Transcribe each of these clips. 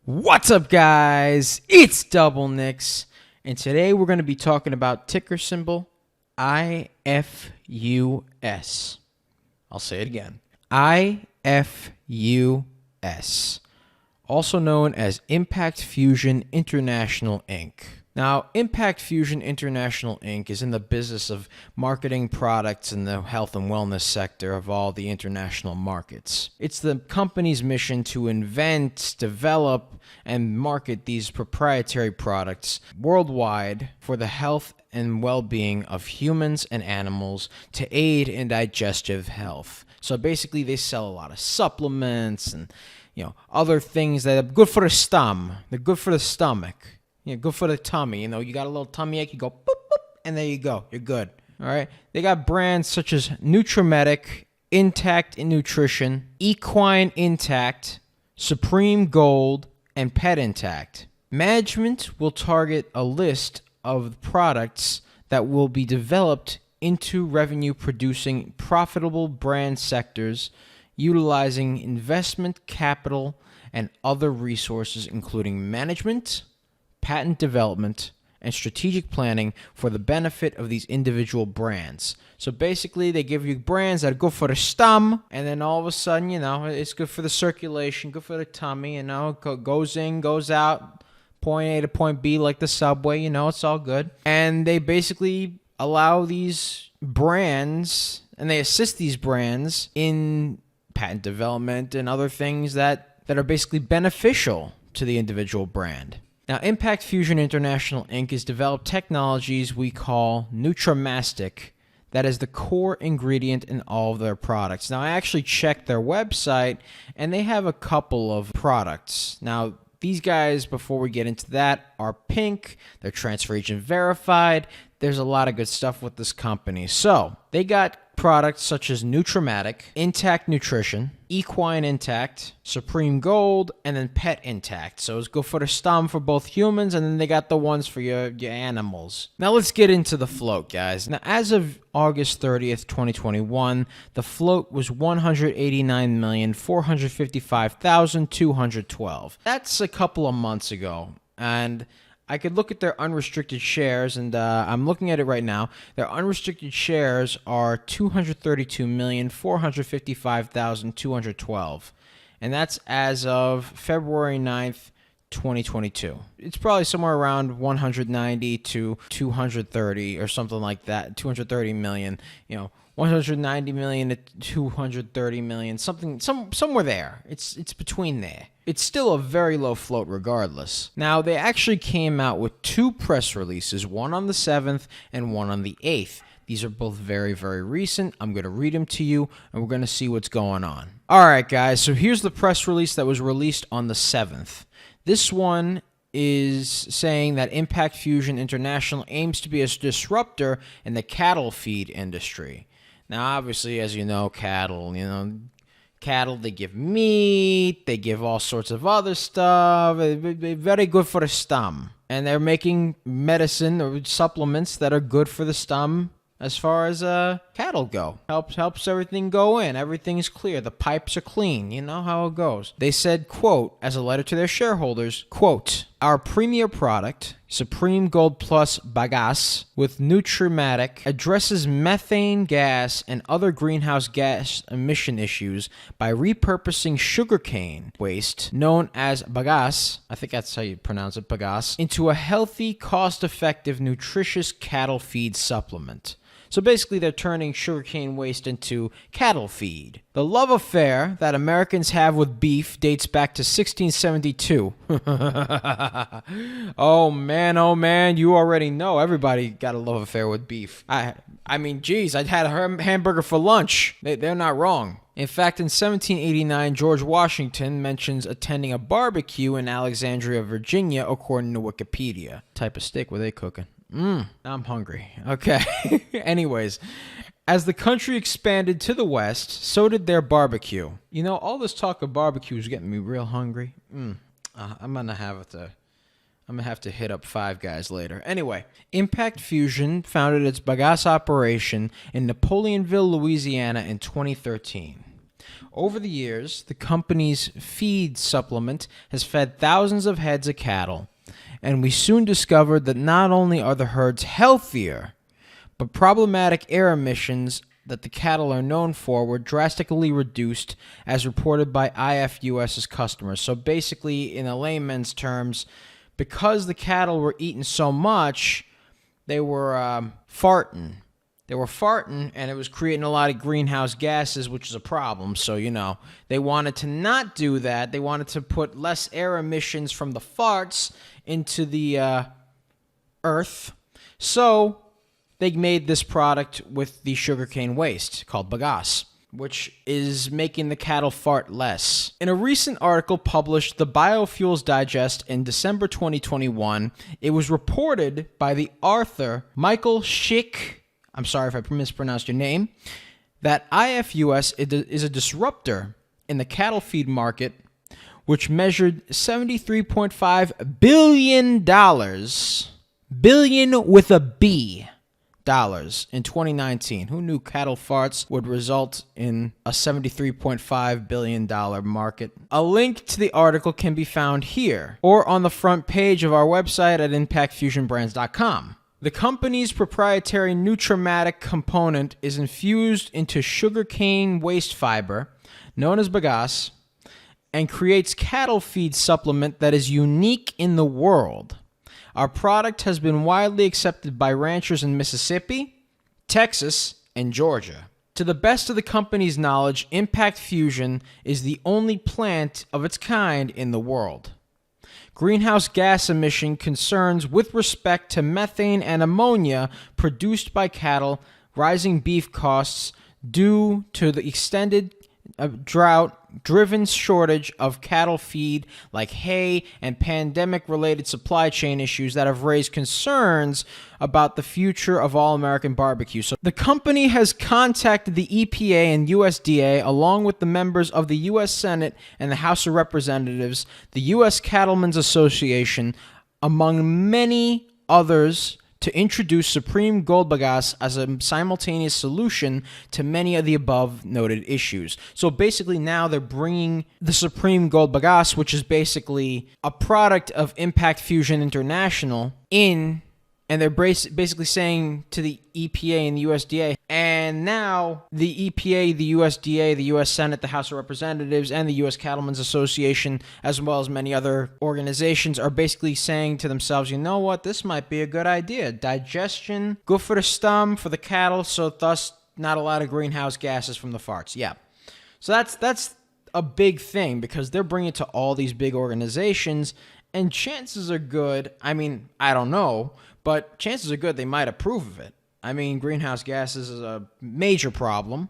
What's up, guys? It's DBLNicks, and today we're going to be talking about ticker symbol IFUS. I'll say it again. IFUS, also known as Impact Fusion International Inc. Now, Impact Fusion International Inc. is in the business of marketing products in the health and wellness sector of all the international markets. It's the company's mission to invent, develop, and market these proprietary products worldwide for the health and well-being of humans and animals to aid in digestive health. So basically, they sell a lot of supplements and other things that are good for the stomach. They're good for the stomach. Good for the tummy. You got a little tummy ache, you go boop, boop, and there you go. You're good. All right. They got brands such as Nutramatic, Intact in Nutrition, Equine Intact, Supreme Gold, and Pet Intact. Management will target a list of products that will be developed into revenue-producing, profitable brand sectors, utilizing investment capital and other resources, including management, patent development, and strategic planning for the benefit of these individual brands. So basically, they give you brands that are good for the stomach, and then all of a sudden, it's good for the circulation, good for the tummy, goes in, goes out, point A to point B like the subway, it's all good. And they basically allow these brands, and they assist these brands in patent development and other things that are basically beneficial to the individual brand. Now, Impact Fusion International Inc. has developed technologies we call Nutramastic that is the core ingredient in all of their products. Now, I actually checked their website, and they have a couple of products. Now, these guys, before we get into that, are pink. They're transfer agent verified. There's a lot of good stuff with this company. So, they got products such as Nutramatic, Intact Nutrition, Equine Intact, Supreme Gold, and then Pet Intact. So it's good for the stomach for both humans, and then they got the ones for your animals. Now let's get into the float, guys. Now, as of August 30th, 2021, the float was 189,455,212. That's a couple of months ago, and I could look at their unrestricted shares, and I'm looking at it right now. Their unrestricted shares are 232,455,212, and that's as of February 9th, 2022. It's probably somewhere around 190 to 230 or something like that, 230 million, 190 million to 230 million, somewhere there. It's between there. It's still a very low float regardless. Now, they actually came out with two press releases, one on the 7th and one on the 8th. These are both very, very recent. I'm going to read them to you, and we're going to see what's going on. All right, guys, so here's the press release that was released on the 7th. This one is saying that Impact Fusion International aims to be a disruptor in the cattle feed industry. Now, obviously, as you know, cattle, they give meat, they give all sorts of other stuff. They're very good for the stomach. And they're making medicine or supplements that are good for the stomach as far as cattle go. Helps everything go in. Everything's clear. The pipes are clean. You know how it goes. They said, quote, as a letter to their shareholders, quote, our premier product, Supreme Gold Plus Bagasse with Nutramatic, addresses methane gas and other greenhouse gas emission issues by repurposing sugarcane waste, known as bagasse, I think that's how you pronounce it, bagasse, into a healthy, cost-effective, nutritious cattle feed supplement. So basically, they're turning sugarcane waste into cattle feed. The love affair that Americans have with beef dates back to 1672. Oh man, you already know. Everybody got a love affair with beef. I mean, geez, I'd had a hamburger for lunch. They're not wrong. In fact, in 1789, George Washington mentions attending a barbecue in Alexandria, Virginia, according to Wikipedia. What type of steak were they cooking? I'm hungry. Okay. Anyways, as the country expanded to the west, so did their barbecue. All this talk of barbecue is getting me real hungry. I'm gonna have to hit up Five Guys later. Anyway, Impact Fusion founded its bagasse operation in Napoleonville, Louisiana in 2013. Over the years, the company's feed supplement has fed thousands of heads of cattle, and we soon discovered that not only are the herds healthier, but problematic air emissions that the cattle are known for were drastically reduced, as reported by IFUS's customers. So basically, in a layman's terms, because the cattle were eating so much, they were farting. They were farting, and it was creating a lot of greenhouse gases, which is a problem. So, they wanted to not do that. They wanted to put less air emissions from the farts into the earth. So they made this product with the sugarcane waste called bagasse, which is making the cattle fart less. In a recent article published the Biofuels Digest in December 2021, it was reported by the author Michael Schick, I'm sorry if I mispronounced your name, that IFUS is a disruptor in the cattle feed market, which measured $73.5 billion, billion with a B, dollars in 2019. Who knew cattle farts would result in a $73.5 billion market? A link to the article can be found here or on the front page of our website at impactfusionbrands.com. The company's proprietary Nutramatic component is infused into sugarcane waste fiber, known as bagasse, and creates cattle feed supplement that is unique in the world. Our product has been widely accepted by ranchers in Mississippi, Texas, and Georgia. To the best of the company's knowledge, Impact Fusion is the only plant of its kind in the world. Greenhouse gas emission concerns with respect to methane and ammonia produced by cattle, rising beef costs due to the extended drought-driven shortage of cattle feed like hay and pandemic-related supply chain issues that have raised concerns about the future of all-American barbecue. So the company has contacted the EPA and USDA along with the members of the U.S. Senate and the House of Representatives, the U.S. Cattlemen's Association, among many others, to introduce Supreme Gold Bagasse as a simultaneous solution to many of the above noted issues. So basically now they're bringing the Supreme Gold Bagasse, which is basically a product of Impact Fusion International, in, and they're basically saying to the EPA and the USDA, and now the EPA, the USDA, the U.S. Senate, the House of Representatives, and the U.S. Cattlemen's Association, as well as many other organizations, are basically saying to themselves, you know what, this might be a good idea. Digestion, good for the stomach, for the cattle, so thus not a lot of greenhouse gases from the farts. Yeah. So that's a big thing, because they're bringing it to all these big organizations, and chances are good, I mean, I don't know, but chances are good they might approve of it. I mean, greenhouse gases is a major problem.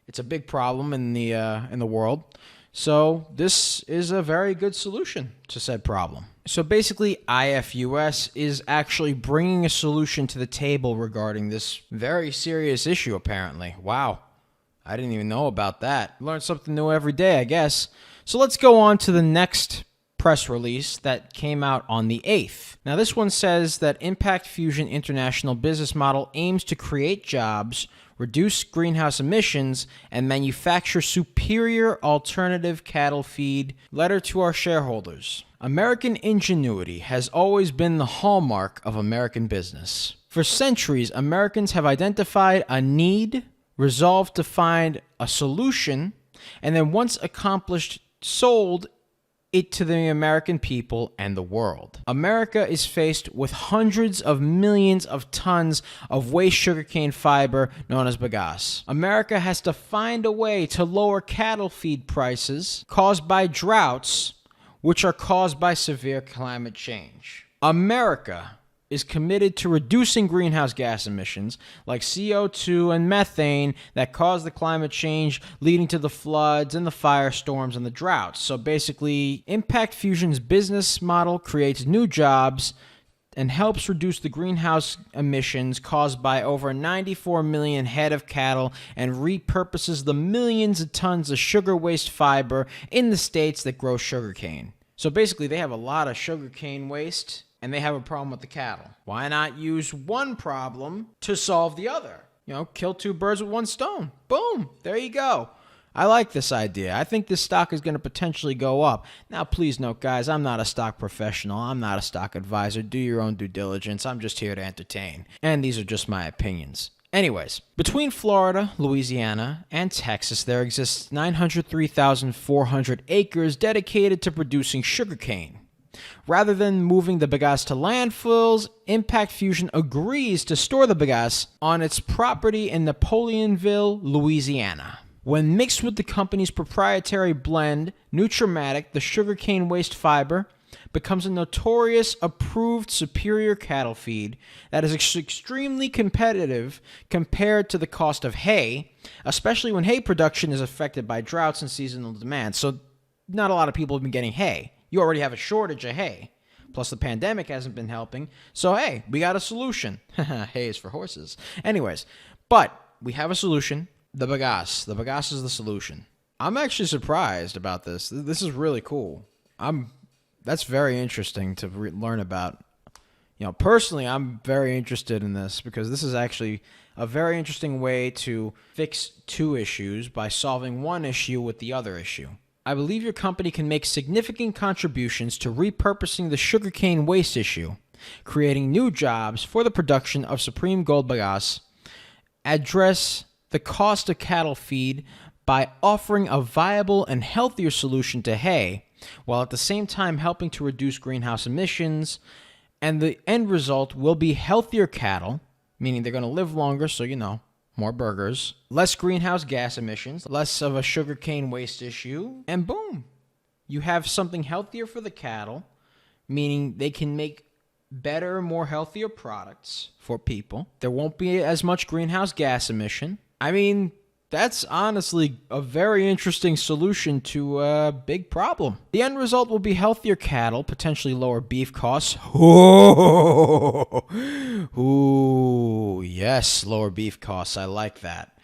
It's a big problem in the world. So this is a very good solution to said problem. So basically, IFUS is actually bringing a solution to the table regarding this very serious issue, apparently. Wow. I didn't even know about that. Learn something new every day, I guess. So let's go on to the next press release that came out on the 8th. Now, this one says that Impact Fusion International business model aims to create jobs, reduce greenhouse emissions, and manufacture superior alternative cattle feed. Letter to our shareholders. American ingenuity has always been the hallmark of American business. For centuries, Americans have identified a need, resolved to find a solution, and then once accomplished, sold it to the American people and the world. America is faced with hundreds of millions of tons of waste sugarcane fiber known as bagasse. America has to find a way to lower cattle feed prices caused by droughts, which are caused by severe climate change. America is committed to reducing greenhouse gas emissions like CO2 and methane that cause the climate change, leading to the floods and the firestorms and the droughts. So basically, Impact Fusion's business model creates new jobs and helps reduce the greenhouse emissions caused by over 94 million head of cattle and repurposes the millions of tons of sugar waste fiber in the states that grow sugarcane. So basically, they have a lot of sugarcane waste, and they have a problem with the cattle. Why not use one problem to solve the other? You know, kill two birds with one stone. Boom, there you go. I like this idea. I think this stock is going to potentially go up. Now, please note, guys, I'm not a stock professional. I'm not a stock advisor. Do your own due diligence. I'm just here to entertain. And these are just my opinions. Anyways, between Florida, Louisiana, and Texas, there exists 903,400 acres dedicated to producing sugarcane. Rather than moving the bagasse to landfills, Impact Fusion agrees to store the bagasse on its property in Napoleonville, Louisiana. When mixed with the company's proprietary blend, Nutramatic, the sugarcane waste fiber becomes a notorious approved superior cattle feed that is extremely competitive compared to the cost of hay, especially when hay production is affected by droughts and seasonal demand. So not a lot of people have been getting hay. You already have a shortage of hay. Plus the pandemic hasn't been helping. So hey, we got a solution. Hay is for horses. Anyways, but we have a solution. The bagasse. The bagasse is the solution. I'm actually surprised about this. This is really cool. That's very interesting to learn about. You know, personally, I'm very interested in this because this is actually a very interesting way to fix two issues by solving one issue with the other issue. I believe your company can make significant contributions to repurposing the sugarcane waste issue, creating new jobs for the production of Supreme Gold bagasse, address the cost of cattle feed by offering a viable and healthier solution to hay, while at the same time helping to reduce greenhouse emissions, and the end result will be healthier cattle, meaning they're going to live longer, so more burgers, less greenhouse gas emissions, less of a sugarcane waste issue, and boom, you have something healthier for the cattle, meaning they can make better, more healthier products for people. There won't be as much greenhouse gas emission. I mean, that's honestly a very interesting solution to a big problem. The end result will be healthier cattle, potentially lower beef costs. Ooh, yes, lower beef costs. I like that.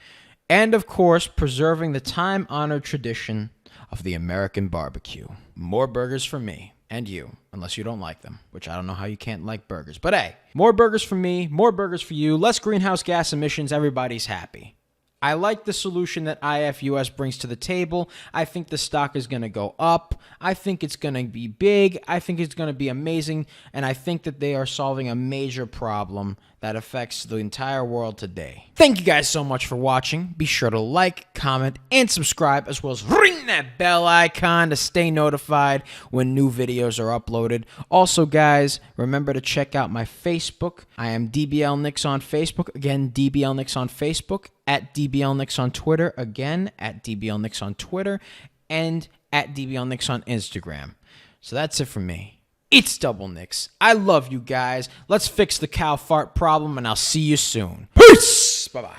And of course, preserving the time-honored tradition of the American barbecue. More burgers for me and you, unless you don't like them, which I don't know how you can't like burgers. But hey, more burgers for me, more burgers for you, less greenhouse gas emissions, everybody's happy. I like the solution that IFUS brings to the table. I think the stock is going to go up. I think it's going to be big. I think it's going to be amazing. And I think that they are solving a major problem that affects the entire world today. Thank you guys so much for watching. Be sure to like, comment, and subscribe, as well as ring that bell icon to stay notified when new videos are uploaded. Also, guys, remember to check out my Facebook. I am DBLNicks on Facebook. Again, DBLNicks on Facebook. At DBLNicks on Twitter, again, at DBLNicks on Twitter, and at DBLNicks on Instagram. So that's it from me. It's Double Nicks. I love you guys. Let's fix the cow fart problem, and I'll see you soon. Peace! Bye-bye.